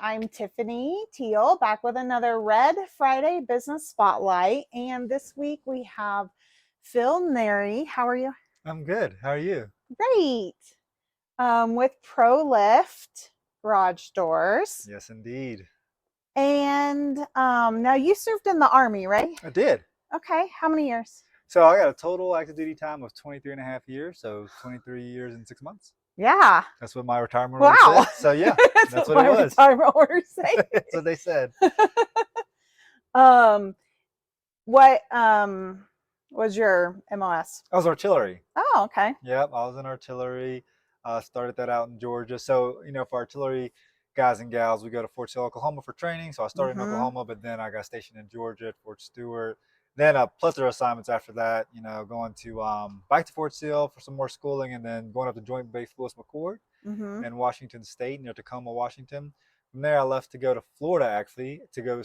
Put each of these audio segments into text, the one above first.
I'm Tiffany Teal, back with another Red Friday Business Spotlight. And this week we have Phil Neri. How are you? I'm good. How are you? Great. With ProLift Garage Doors. Yes, indeed. And now you served in the Army, right? I did. Okay. How many years? So I got a total active duty time of 23 and a half years. So 23 years and 6 months. Yeah. That's what my retirement order Wow. said. So yeah, That's that's what what it my was. retirement order say. That's what they said. um, what was your MOS? I was artillery. Oh, okay. Yep, I was in artillery. Started that out in Georgia. So, for artillery guys and gals, we go to Fort Sill, Oklahoma for training. So I started in Mm-hmm. Oklahoma, but then I got stationed in Georgia at Fort Stewart. Then a plethora of assignments after that, going to back to Fort Sill for some more schooling and then going up to Joint Base Lewis McChord Mm-hmm. in Washington State near Tacoma, Washington. From there, I left to go to Florida actually to go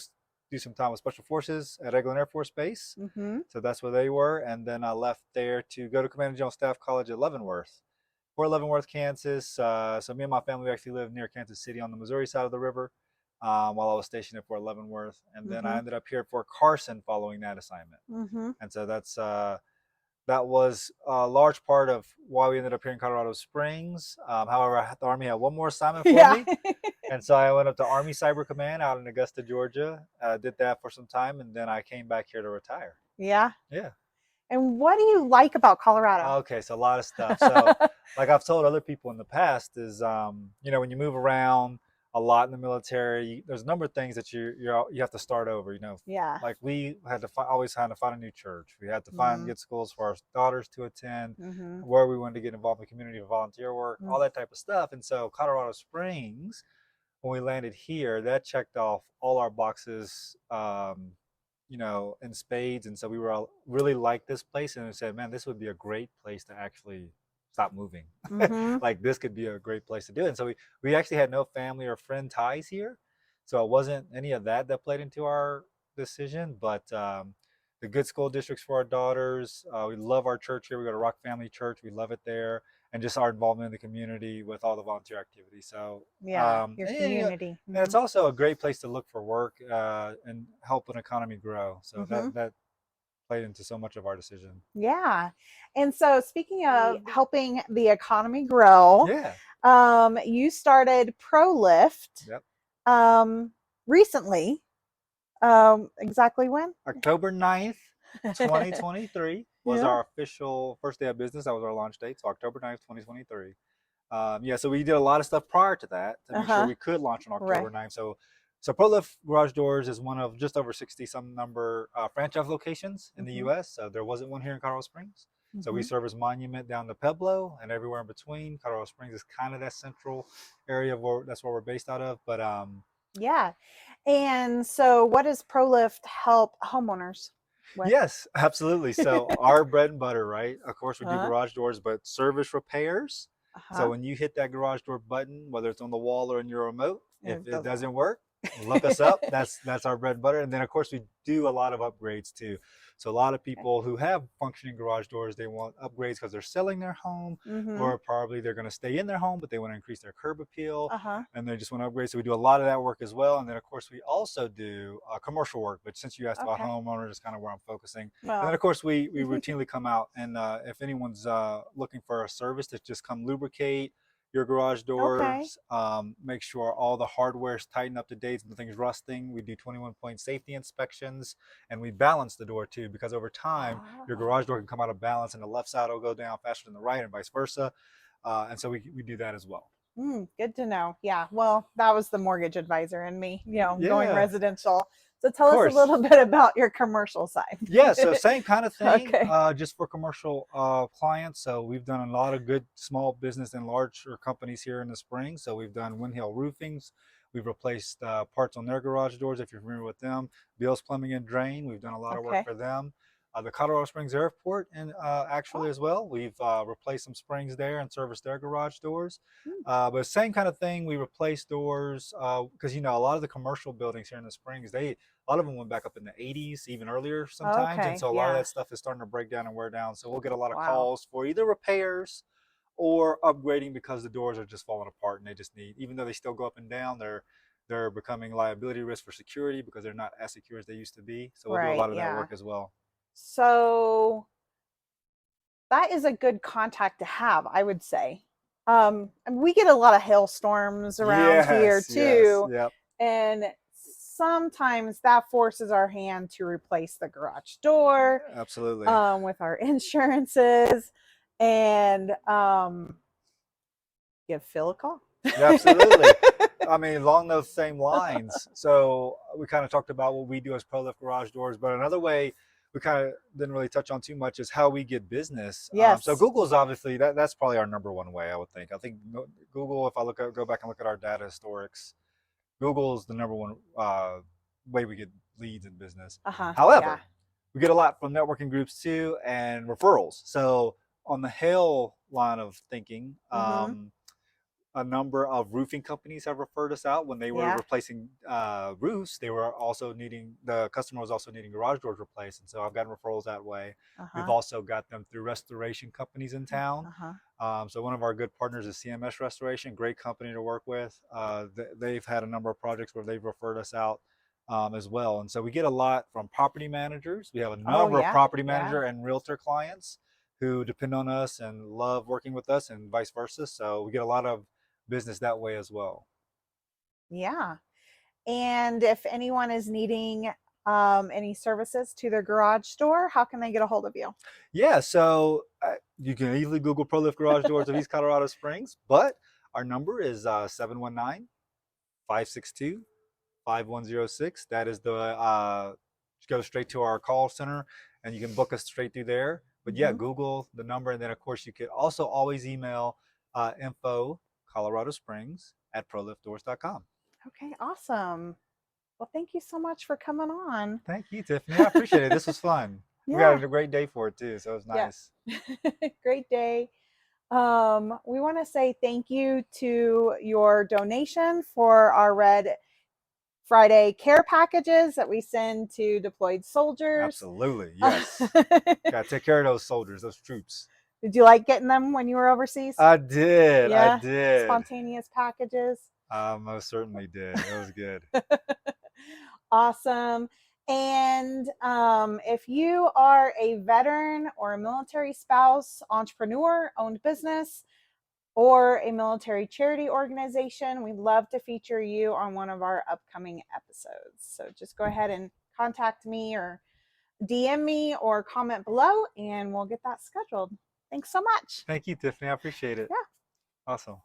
do some time with Special Forces at Eglin Air Force Base. Mm-hmm. So that's where they were. And then I left there to go to Command General Staff College at Leavenworth, Fort Leavenworth, Kansas. So me and my family actually lived near Kansas City on the Missouri side of the river while I was stationed at Fort Leavenworth. And then I Mm-hmm. ended up here at Fort Carson following that assignment. Mm-hmm. And so that was a large part of why we ended up here in Colorado Springs. However, the Army had one more assignment for Yeah. me. And so I went up to Army Cyber Command out in Augusta, Georgia, did that for some time, and then I came back here to retire. Yeah. Yeah. And what do you like about Colorado? Okay, so a lot of stuff. So, like I've told other people in the past, is when you move around a lot in the military, there's a number of things that you have to start over. Yeah. Like we had to always had to find a new church. We had to find Mm-hmm. get schools for our daughters to attend, Mm-hmm. where we wanted to get involved in community volunteer work, Mm-hmm. all that type of stuff. And so Colorado Springs, when we landed here, that checked off all our boxes. In spades. And so we were all really like this place and we said, man, this would be a great place to actually stop moving. Mm-hmm. Like this could be a great place to do it. And so we actually had no family or friend ties here. So it wasn't any of that played into our decision, but the good school districts for our daughters. We love our church here. We go to Rock Family Church. We love it there. And just our involvement in the community with all the volunteer activities. So, Yeah. Your community. and it's Mm-hmm. also a great place to look for work and help an economy grow. So Mm-hmm. that played into so much of our decision. Yeah. And so speaking of helping the economy grow, Yeah. you started ProLift Yep. recently. Exactly when? October 9th, 2023 was Yeah. our official first day of business. That was our launch date. So October 9th, 2023. So we did a lot of stuff prior to that to make sure Uh-huh. we could launch on Right. October 9th. So ProLift Garage Doors is one of just over 60 some number franchise locations in the Mm-hmm. U.S. So there wasn't one here in Colorado Springs. So we Mm-hmm. service Monument down to Pueblo and everywhere in between. Colorado Springs is kind of that central area that's where we're based out of. But Yeah. And so what does ProLift help homeowners with? yes, absolutely. So our bread and butter, right? Of course, we do Uh-huh. garage doors, but service repairs. So Uh-huh. when you hit that garage door button, whether it's on the wall or in your remote, if It it doesn't doesn't work. work, look us up. That's our bread and butter. And then of course we do a lot of upgrades too. So a lot of people who have functioning garage doors, they want upgrades because they're selling their home, Mm-hmm. or probably they're going to stay in their home, but they want to increase their curb appeal, Uh-huh. and they just want to upgrade. So we do a lot of that work as well. And then of course we also do commercial work. But since you asked about Okay. homeowners, it's kind of where I'm focusing. And then Well. of course we routinely come out and if anyone's looking for a service to just come lubricate your garage Okay. doors, make sure all the hardware is tightened up to date, nothing's rusting. We do 21-point safety inspections, and we balance the door too, because over time your garage door can come out of balance and the left side will go down faster than the right and vice versa. And so we do that as well. Good to know. Yeah. Well, that was the mortgage advisor and me, going Yeah, residential. So of tell us a course. little bit about your commercial side. Yeah, so same kind of thing, Okay. just for commercial clients. So we've done a lot of good small business and larger companies here in the spring. So we've done Windhill Roofings. We've replaced parts on their garage doors, if you're familiar with them. Bill's Plumbing and Drain. We've done a lot of work Okay. for them. The Colorado Springs Airport, and Oh. actually as well, we've replaced some springs there and serviced their garage doors. Hmm. But same kind of thing. We replace doors because a lot of the commercial buildings here in the Springs, a lot of them went back up in the 80s, even earlier sometimes. And Okay. so a lot of Yeah. that stuff is starting to break down and wear down. So we'll get a lot of Wow. calls for either repairs or upgrading because the doors are just falling apart and they just need, even though they still go up and down, they're becoming liability risk for security because they're not as secure as they used to be. So we'll do a Right. lot of that Yeah. work as well. So that is a good contact to have, I would say. And we get a lot of hailstorms around here Yes, yes, too, yep, and sometimes that forces our hand to replace the garage door absolutely. with our insurances and give Phil a call. Yeah, absolutely. I mean, along those same lines. So we kind of talked about what we do as ProLift Garage Doors, but another way we kind of didn't really touch on too much is how we get business. So Yes. Google is obviously that's probably our number one way. I would think. I think Google. If I go back and look at our data historics, Google is the number one way we get leads in business. Uh-huh. Yeah. However, we get a lot from networking groups too and referrals. So on the hail line of thinking, Mm-hmm. a number of roofing companies have referred us out when they were Yeah. replacing roofs. They were also needing the customer was also needing garage doors replaced, and so I've gotten referrals that way. We've Uh-huh. also got them through restoration companies in town. Uh-huh. So one of our good partners is CMS Restoration, great company to work with. They've had a number of projects where they've referred us out as well, and so we get a lot from property managers. We have a Oh number of yeah. property Yeah. manager and realtor clients who depend on us and love working with us, and vice versa. So we get a lot of business that way as well. Yeah. And if anyone is needing any services to their garage door, how can they get a hold of you? Yeah, so you can easily Google ProLift Garage Doors of East Colorado Springs, but our number is 719 5106. That is the go straight to our call center and you can book us straight through there. But yeah, Mm-hmm. Google the number, and then of course you could also always email info Colorado Springs at proliftdoors.com. Okay, awesome. Well, thank you so much for coming on. Thank you, Tiffany. I appreciate it. This was fun. We Yeah. got a great day for it too, so it was Yeah. nice. Great day. We want to say thank you to your donation for our Red Friday care packages that we send to deployed soldiers. Absolutely, yes. Got to take care of those soldiers, those troops. Did you like getting them when you were overseas? I did. I Yeah, did. spontaneous packages. I most certainly did. It was good. Awesome. And if you are a veteran or a military spouse, entrepreneur, owned business, or a military charity organization, we'd love to feature you on one of our upcoming episodes. So just go ahead and contact me or DM me or comment below, and we'll get that scheduled. Thanks so much. Thank you, Tiffany. I appreciate it. Yeah. Awesome.